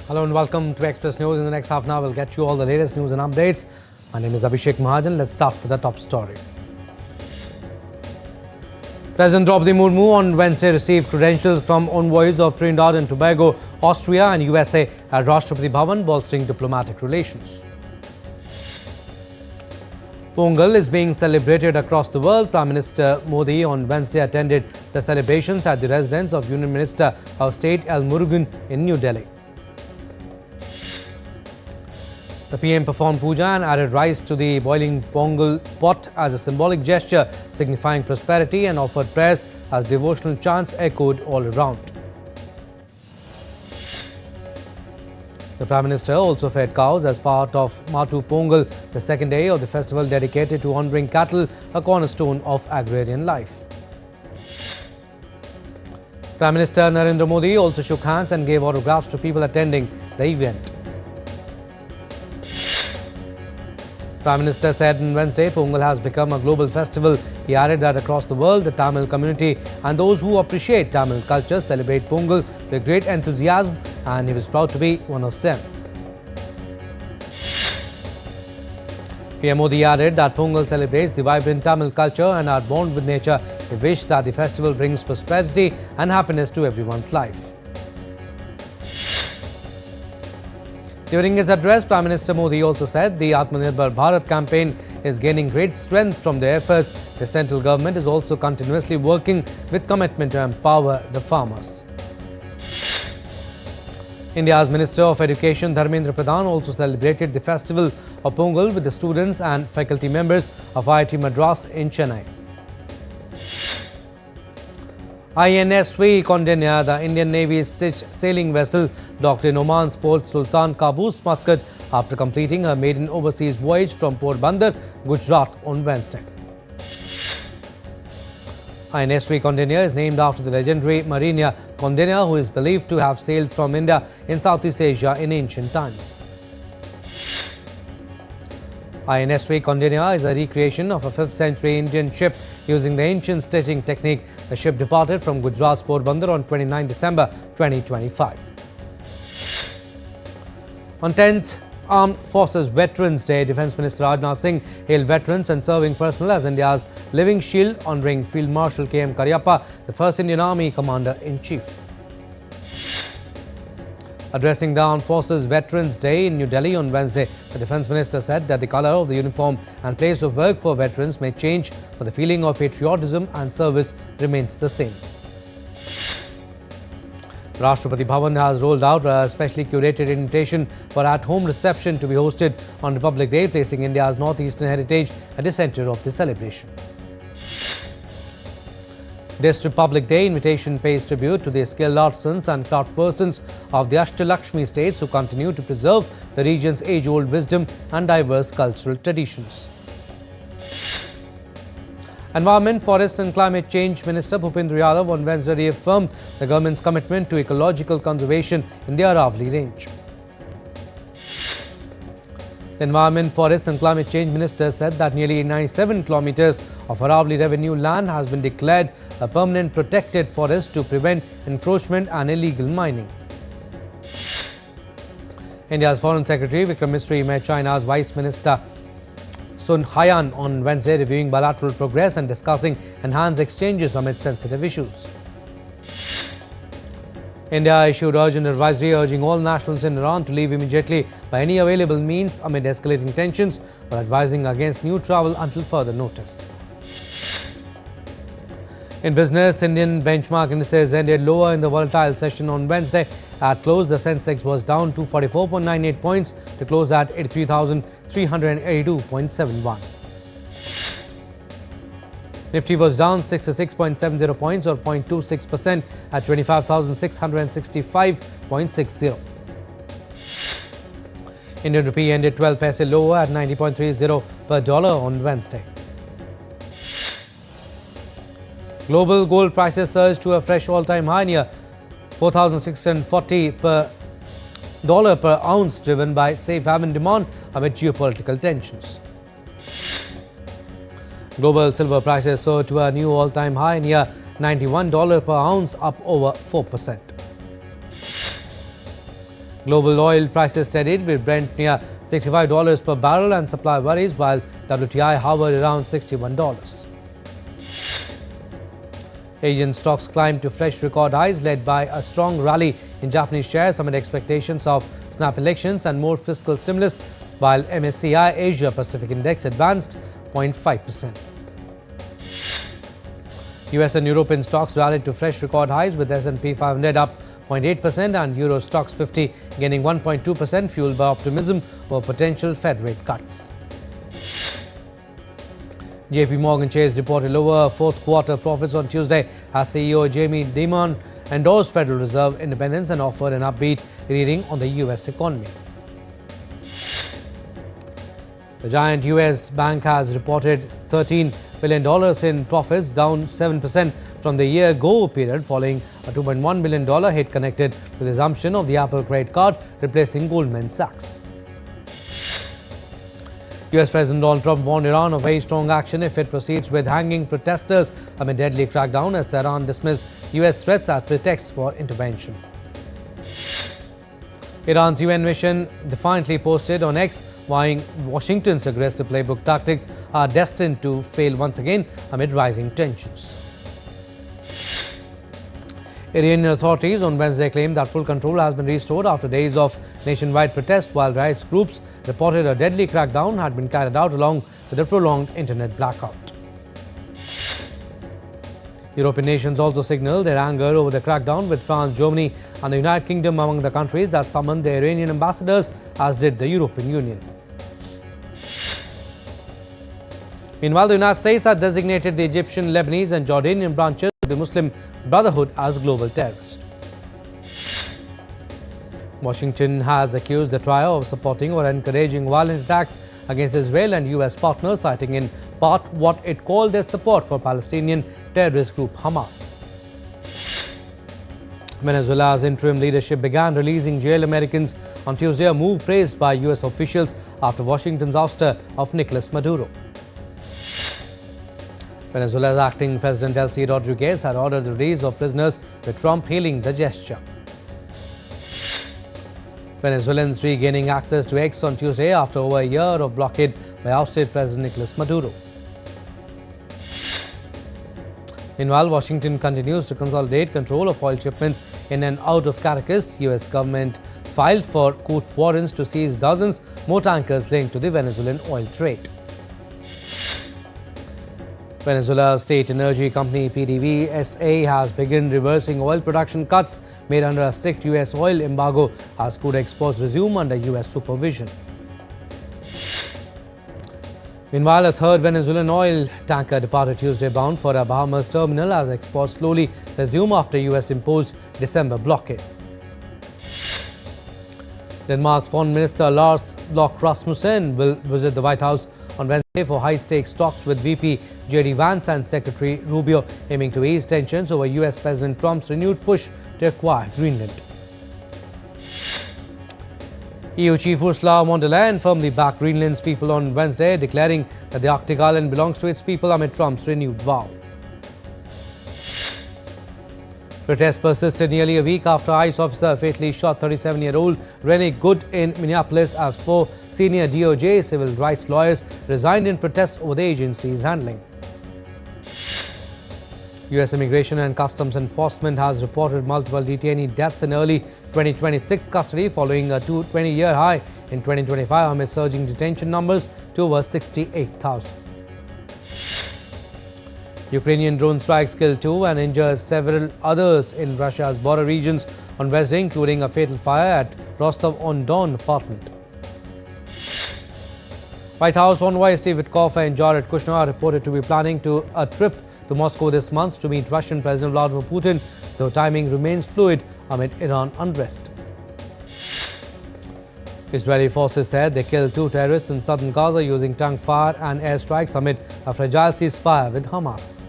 Hello and welcome to Express News. In the next half an hour, we'll get you all the latest news and updates. My name is Abhishek Mahajan. Let's start with the top story. President Draupadi Murmu on Wednesday received credentials from envoys of Trinidad and Tobago, Austria and USA at Rashtrapati Bhavan, bolstering diplomatic relations. Pongal is being celebrated across the world. Prime Minister Modi on Wednesday attended the celebrations at the residence of Union Minister of State L. Murugan in New Delhi. The PM performed puja and added rice to the boiling Pongal pot as a symbolic gesture signifying prosperity and offered prayers as devotional chants echoed all around. The Prime Minister also fed cows as part of Matu Pongal, the second day of the festival dedicated to honouring cattle, a cornerstone of agrarian life. Prime Minister Narendra Modi also shook hands and gave autographs to people attending the event. Prime Minister said on Wednesday, Pongal has become a global festival. He added that across the world, the Tamil community and those who appreciate Tamil culture celebrate Pongal with great enthusiasm, and he was proud to be one of them. PM Modi added that Pongal celebrates the vibrant Tamil culture and our bond with nature. He wished that the festival brings prosperity and happiness to everyone's life. During his address, Prime Minister Modi also said the Atmanirbhar Bharat campaign is gaining great strength from their efforts. The central government is also continuously working with commitment to empower the farmers. India's Minister of Education Dharmendra Pradhan also celebrated the festival of Pongal with the students and faculty members of IIT Madras in Chennai. INSV Kaundinya, the Indian Navy's stitched sailing vessel, docked in Oman's Port Sultan Qaboos, Muscat, after completing her maiden overseas voyage from Port Bandar, Gujarat on Wednesday. INSV Kaundinya is named after the legendary mariner Kaundinya, who is believed to have sailed from India in Southeast Asia in ancient times. INSV Kaundinya is a recreation of a 5th century Indian ship using the ancient stitching technique. The ship departed from Gujarat's Port Bandar on 29 December 2025. On 10th Armed Forces Veterans Day, Defence Minister Rajnath Singh hailed veterans and serving personnel as India's living shield, honouring Field Marshal K.M. Cariappa, the first Indian Army Commander-in-Chief. Addressing the Armed Forces Veterans Day in New Delhi on Wednesday, the Defence Minister said that the colour of the uniform and place of work for veterans may change, but the feeling of patriotism and service remains the same. Rashtrapati Bhavan has rolled out a specially curated invitation for at-home reception to be hosted on Republic Day, placing India's northeastern heritage at the centre of the celebration. This Republic Day invitation pays tribute to the skilled artisans and craftspersons of the Ashtalakshmi states who continue to preserve the region's age-old wisdom and diverse cultural traditions. Environment, Forest and Climate Change Minister Bhupendra Yadav on Wednesday reaffirmed the government's commitment to ecological conservation in the Aravalli range. The Environment, Forest and Climate Change Minister said that nearly 97 kilometres of Aravalli revenue land has been declared a permanent protected forest to prevent encroachment and illegal mining. India's Foreign Secretary Vikram Misri met China's Vice Minister Sun Haiyan on Wednesday, reviewing bilateral progress and discussing enhanced exchanges amid sensitive issues. India issued urgent advisory urging all nationals in Iran to leave immediately by any available means amid escalating tensions, while advising against new travel until further notice. In business, Indian benchmark indices ended lower in the volatile session on Wednesday. At close, the Sensex was down 244.98 points to close at 83,382.71. Nifty was down 66.70 points or 0.26% at 25,665.60. Indian rupee ended 12 paise lower at 90.30 per dollar on Wednesday. Global gold prices surged to a fresh all-time high near $4,640 per dollar per ounce, driven by safe haven demand amid geopolitical tensions. Global silver prices soared to a new all-time high near $91 per ounce, up over 4%. Global oil prices steadied with Brent near $65 per barrel and supply worries while WTI hovered around $61. Asian stocks climbed to fresh record highs led by a strong rally in Japanese shares amid expectations of snap elections and more fiscal stimulus, while MSCI Asia Pacific Index advanced 0.5%. US and European stocks rallied to fresh record highs with S&P 500 up 0.8% and Euro Stoxx 50 gaining 1.2%, fueled by optimism over potential Fed rate cuts. JP Morgan Chase reported lower fourth quarter profits on Tuesday as CEO Jamie Dimon endorsed Federal Reserve independence and offered an upbeat reading on the US economy. The giant US bank has reported $13 billion in profits, down 7% from the year-ago period following a $2.1 billion hit connected to the resumption of the Apple credit card, replacing Goldman Sachs. US President Donald Trump warned Iran of very strong action if it proceeds with hanging protesters amid deadly crackdown as Tehran dismissed US threats as pretext for intervention. Iran's UN mission defiantly posted on X, vowing Washington's aggressive playbook tactics are destined to fail once again amid rising tensions. Iranian authorities on Wednesday claimed that full control has been restored after days of nationwide protests, while rights groups reported a deadly crackdown had been carried out along with a prolonged internet blackout. European nations also signaled their anger over the crackdown, with France, Germany and the United Kingdom among the countries that summoned their Iranian ambassadors, as did the European Union. Meanwhile, the United States has designated the Egyptian, Lebanese and Jordanian branches of the Muslim Brotherhood as global terrorists. Washington has accused the trio of supporting or encouraging violent attacks against Israel and US partners, citing in part what it called their support for Palestinian terrorist group Hamas. Venezuela's interim leadership began releasing jailed Americans on Tuesday, a move praised by US officials after Washington's ouster of Nicolas Maduro. Venezuela's acting President Delcy Rodriguez had ordered the release of prisoners, with Trump hailing the gesture. Venezuelans regaining access to X on Tuesday after over a year of blockade by ousted President Nicolas Maduro. Meanwhile, Washington continues to consolidate control of oil shipments in and out of Caracas. US government filed for court warrants to seize dozens more tankers linked to the Venezuelan oil trade. Venezuela's state energy company PDVSA has begun reversing oil production cuts made under a strict US oil embargo as crude exports resume under US supervision. Meanwhile, a third Venezuelan oil tanker departed Tuesday bound for a Bahamas terminal as exports slowly resume after US imposed December blockade. Denmark's Foreign Minister Lars Løkke Rasmussen will visit the White House on Wednesday for high-stakes talks with VP J.D. Vance and Secretary Rubio, aiming to ease tensions over US President Trump's renewed push to acquire Greenland. EU Chief Ursula von der Leyen firmly backed Greenland's people on Wednesday, declaring that the Arctic island belongs to its people amid Trump's renewed vow. Protests persisted nearly a week after ICE officer fatally shot 37-year-old Renee Good in Minneapolis as 4 senior DOJ civil rights lawyers resigned in protest over the agency's handling. US Immigration and Customs Enforcement has reported multiple detainee deaths in early 2026 custody following a 20-year high in 2025 amid surging detention numbers to over 68,000. Ukrainian drone strikes killed 2 and injured several others in Russia's border regions on Wednesday, including a fatal fire at Rostov-on-Don apartment. White House envoy Steve Witkoff and Jared Kushner are reported to be planning a trip to Moscow this month to meet Russian President Vladimir Putin, though timing remains fluid amid Iran unrest. Israeli forces said they killed 2 terrorists in southern Gaza using tank fire and airstrikes amid a fragile ceasefire with Hamas.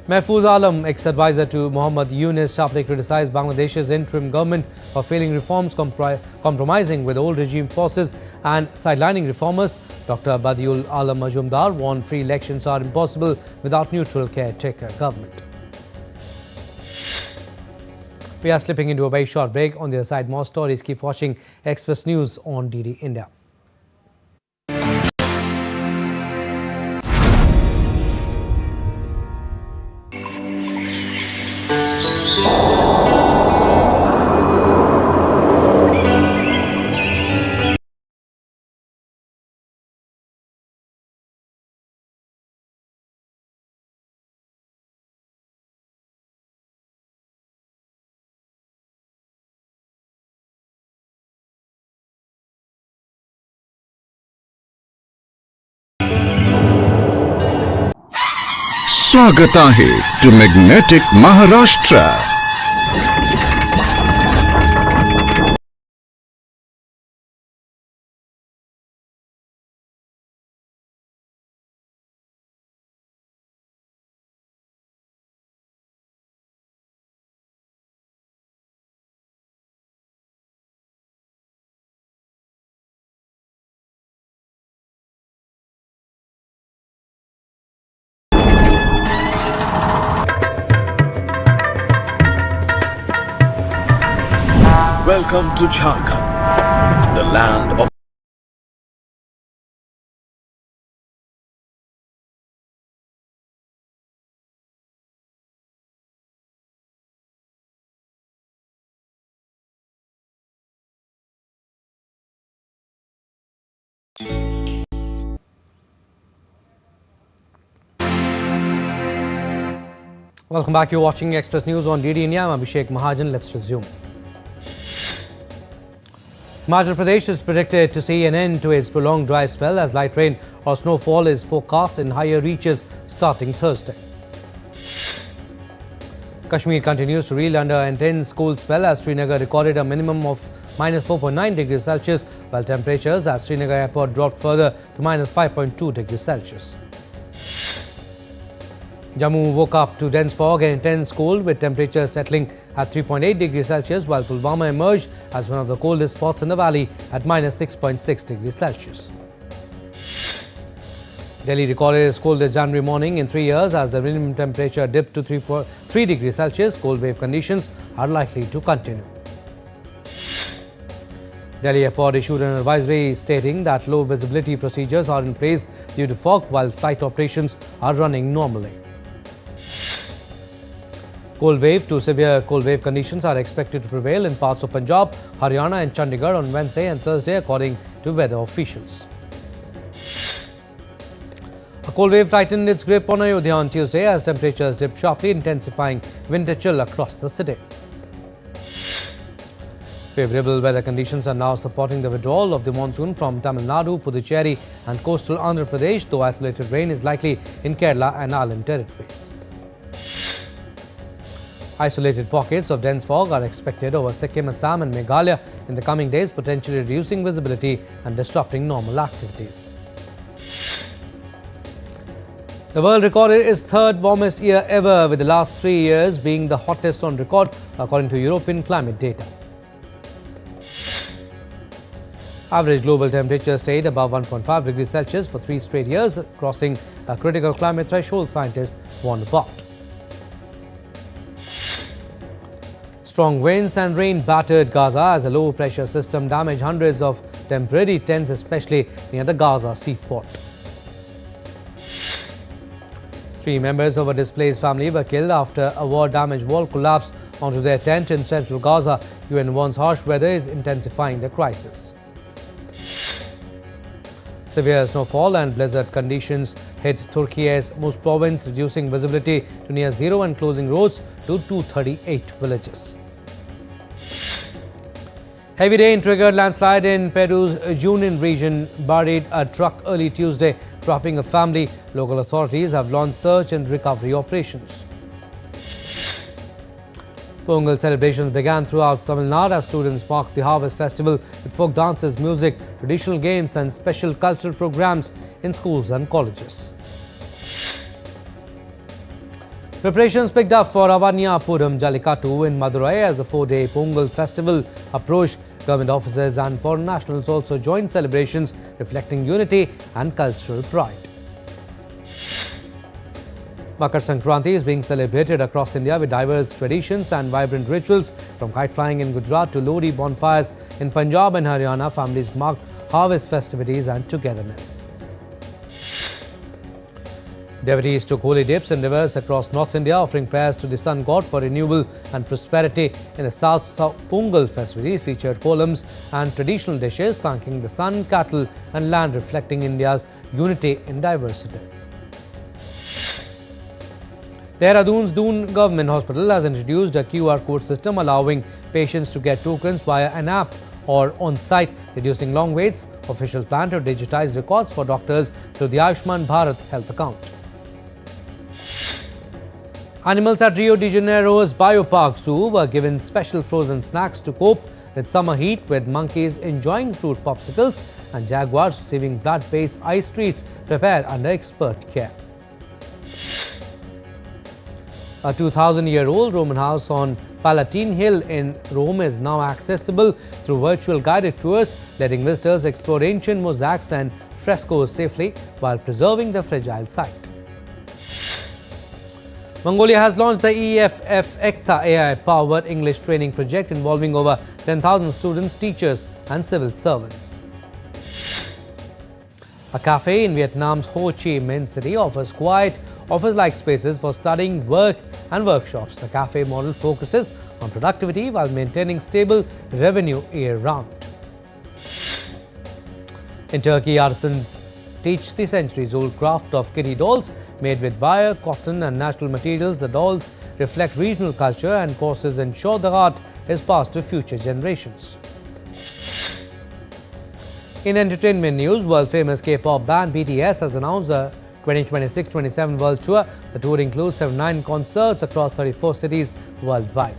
Mahfouz Alam, ex-advisor to Mohammad Yunus, sharply criticized Bangladesh's interim government for failing reforms, compromising with old regime forces and sidelining reformers. Dr. Badiul Alam Majumdar warned free elections are impossible without neutral caretaker government. We are slipping into a very short break. On the other side, more stories. Keep watching Express News on DD India. स्वागत आहे to magnetic Maharashtra. Welcome to Jharkhand, the land of Welcome back. You're watching Express News on DD India. I'm Abhishek Mahajan. Let's resume. Himachal Pradesh is predicted to see an end to its prolonged dry spell as light rain or snowfall is forecast in higher reaches starting Thursday. Kashmir continues to reel under an intense cold spell as Srinagar recorded a minimum of -4.9 degrees Celsius, while temperatures at Srinagar airport dropped further to -5.2 degrees Celsius. Jammu woke up to dense fog and intense cold with temperatures settling at 3.8 degrees Celsius, while Pulwama emerged as one of the coldest spots in the valley at -6.6 degrees Celsius. Delhi recorded its coldest January morning in 3 years as the minimum temperature dipped to 3 degrees Celsius. Cold wave conditions are likely to continue. Delhi Airport issued an advisory stating that low visibility procedures are in place due to fog while flight operations are running normally. Cold wave to severe cold wave conditions are expected to prevail in parts of Punjab, Haryana and Chandigarh on Wednesday and Thursday according to weather officials. A cold wave tightened its grip on Ayodhya on Tuesday as temperatures dipped sharply, intensifying winter chill across the city. Favourable weather conditions are now supporting the withdrawal of the monsoon from Tamil Nadu, Puducherry and coastal Andhra Pradesh, though isolated rain is likely in Kerala and island territories. Isolated pockets of dense fog are expected over Sikkim, Assam and Meghalaya in the coming days, potentially reducing visibility and disrupting normal activities. The world recorded its third warmest year ever, with the last 3 years being the hottest on record, according to European climate data. Average global temperature stayed above 1.5 degrees Celsius for 3 straight years, crossing a critical climate threshold, scientists warned about. Strong winds and rain battered Gaza as a low-pressure system damaged hundreds of temporary tents, especially near the Gaza seaport. 3 members of a displaced family were killed after a war-damaged wall collapsed onto their tent in central Gaza. UN warns harsh weather is intensifying the crisis. Severe snowfall and blizzard conditions hit Turkey's most province, reducing visibility to near zero and closing roads to 238 villages. Heavy rain triggered landslide in Peru's Junin region, buried a truck early Tuesday, dropping a family. Local authorities have launched search and recovery operations. Pongal celebrations began throughout Tamil Nadu as students marked the harvest festival with folk dances, music, traditional games and special cultural programs in schools and colleges. Preparations picked up for Avanyapuram Jallikattu in Madurai as the 4-day Pongal festival approached. Government officers and foreign nationals also joined celebrations, reflecting unity and cultural pride. Makar Sankranti is being celebrated across India with diverse traditions and vibrant rituals. From kite flying in Gujarat to Lodi bonfires in Punjab and Haryana, families mark harvest festivities and togetherness. Devotees took holy dips in rivers across North India, offering prayers to the sun god for renewal and prosperity. In the south, Pongal festivities featured columns and traditional dishes, thanking the sun, cattle and land, reflecting India's unity in diversity. Dehradun's Doon Government Hospital has introduced a QR code system allowing patients to get tokens via an app or on-site, reducing long waits. Officials plan to digitize records for doctors through the Ayushman Bharat health account. Animals at Rio de Janeiro's Biopark Zoo were given special frozen snacks to cope with summer heat, with monkeys enjoying fruit popsicles and jaguars receiving blood-based ice treats prepared under expert care. A 2,000-year-old Roman house on Palatine Hill in Rome is now accessible through virtual guided tours, letting visitors explore ancient mosaics and frescoes safely while preserving the fragile site. Mongolia has launched the EFF ECTA AI-powered English training project involving over 10,000 students, teachers and civil servants. A cafe in Vietnam's Ho Chi Minh City offers quiet, office-like spaces for studying, work and workshops. The cafe model focuses on productivity while maintaining stable revenue year-round. In Turkey, artisans teach the centuries-old craft of kitty dolls made with wire, cotton and natural materials. The dolls reflect regional culture and courses ensure the art is passed to future generations. In entertainment news, world-famous K-pop band BTS has announced a 2026-27 World Tour. The tour includes 79 concerts across 34 cities worldwide.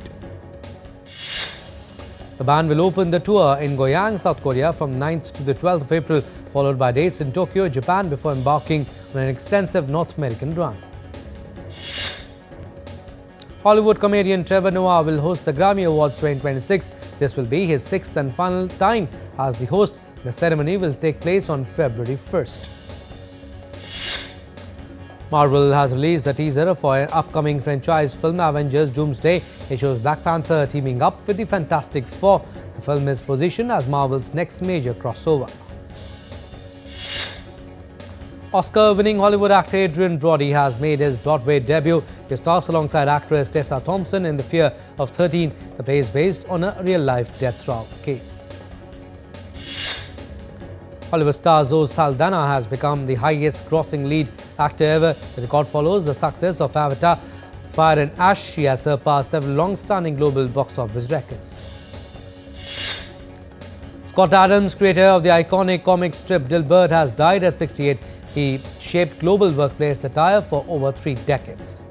The band will open the tour in Goyang, South Korea from 9th to the 12th of April, followed by dates in Tokyo, Japan, before embarking on an extensive North American run. Hollywood comedian Trevor Noah will host the Grammy Awards 2026. This will be his sixth and final time as the host. The ceremony will take place on February 1st. Marvel has released a teaser for an upcoming franchise film, Avengers Doomsday. It shows Black Panther teaming up with the Fantastic Four. The film is positioned as Marvel's next major crossover. Oscar-winning Hollywood actor Adrian Brody has made his Broadway debut. He stars alongside actress Tessa Thompson in The Fear of 13. The play is based on a real-life death row case. Hollywood star Zoe Saldana has become the highest-grossing lead actor ever. The record follows the success of Avatar: Fire and Ash. She has surpassed several long-standing global box office records. Scott Adams, creator of the iconic comic strip Dilbert, has died at 68. He shaped global workplace attire for over 3 decades.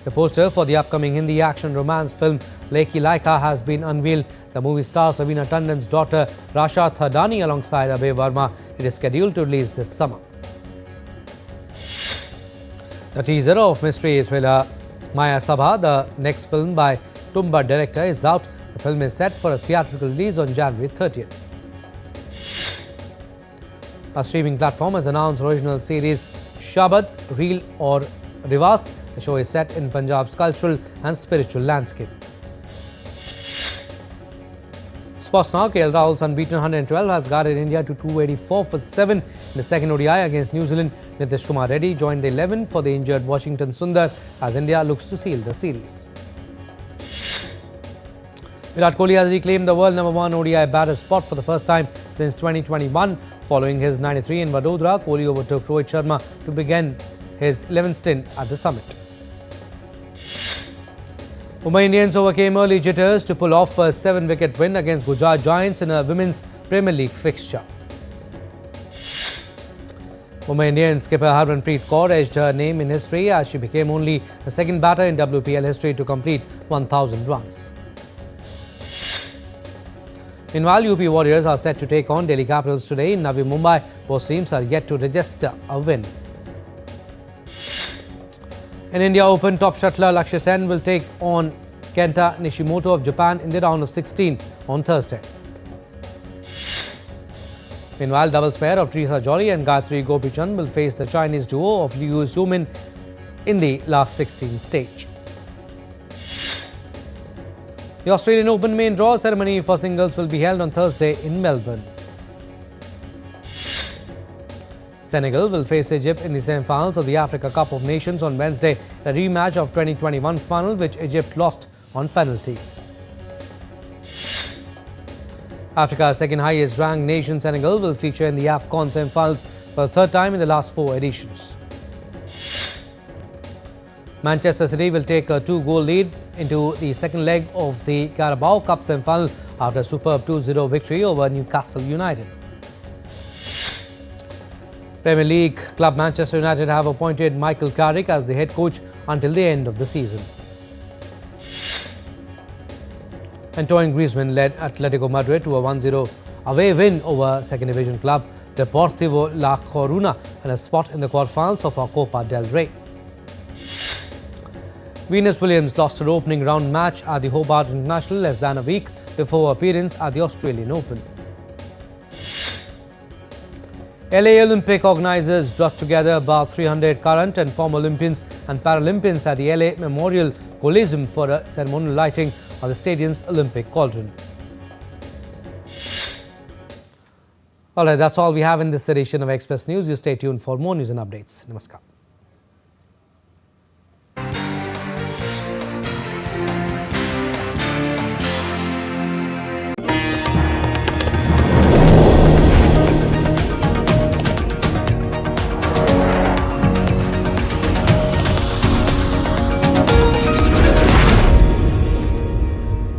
The poster for the upcoming Hindi action romance film Lekhi Laika has been unveiled. The movie stars Raveena Tandon's daughter Rasha Thadani alongside Abhay Varma. It is scheduled to release this summer. The teaser of mystery thriller Maya Sabha, the next film by Tumba director, is out. The film is set for a theatrical release on January 30th. A streaming platform has announced original series Shabad, Reel or Rivas. The show is set in Punjab's cultural and spiritual landscape. Sports now, KL Rahul's unbeaten 112 has guided India to 284 for 7 in the second ODI against New Zealand. Nitish Kumar Reddy joined the 11 for the injured Washington Sundar as India looks to seal the series. Virat Kohli has reclaimed the world #1 ODI batter spot for the first time since 2021. Following his 93 in Vadodara, Kohli overtook Rohit Sharma to begin his 11th stint at the summit. Mumbai Indians overcame early jitters to pull off a 7-wicket win against Gujarat Giants in a Women's Premier League fixture. Mumbai Indians skipper Harmanpreet Kaur edged her name in history as she became only the second batter in WPL history to complete 1,000 runs. Meanwhile, UP Warriors are set to take on Delhi Capitals today in Navi Mumbai. Both teams are yet to register a win. In India Open, top shuttler Lakshya Sen will take on Kenta Nishimoto of Japan in the round of 16 on Thursday. Meanwhile, doubles pair of Teresa Jolie and Gayatri Gopichand will face the Chinese duo of Liu Zumin in the last 16 stage. The Australian Open main draw ceremony for singles will be held on Thursday in Melbourne. Senegal will face Egypt in the semi-finals of the Africa Cup of Nations on Wednesday, a rematch of 2021 final which Egypt lost on penalties. Africa's second highest ranked nation, Senegal, will feature in the AFCON semi-finals for the third time in the last 4 editions. Manchester City will take a 2-goal lead into the second leg of the Carabao Cup semi-final after a superb 2-0 victory over Newcastle United. Premier League club Manchester United have appointed Michael Carrick as the head coach until the end of the season. Antoine Griezmann led Atletico Madrid to a 1-0 away win over second division club Deportivo La Coruna and a spot in the quarterfinals of our Copa del Rey. Venus Williams lost her opening round match at the Hobart International less than a week before her appearance at the Australian Open. LA Olympic organisers brought together about 300 current and former Olympians and Paralympians at the LA Memorial Coliseum for a ceremonial lighting of the stadium's Olympic cauldron. Alright, that's all we have in this edition of Express News. You stay tuned for more news and updates. Namaskar.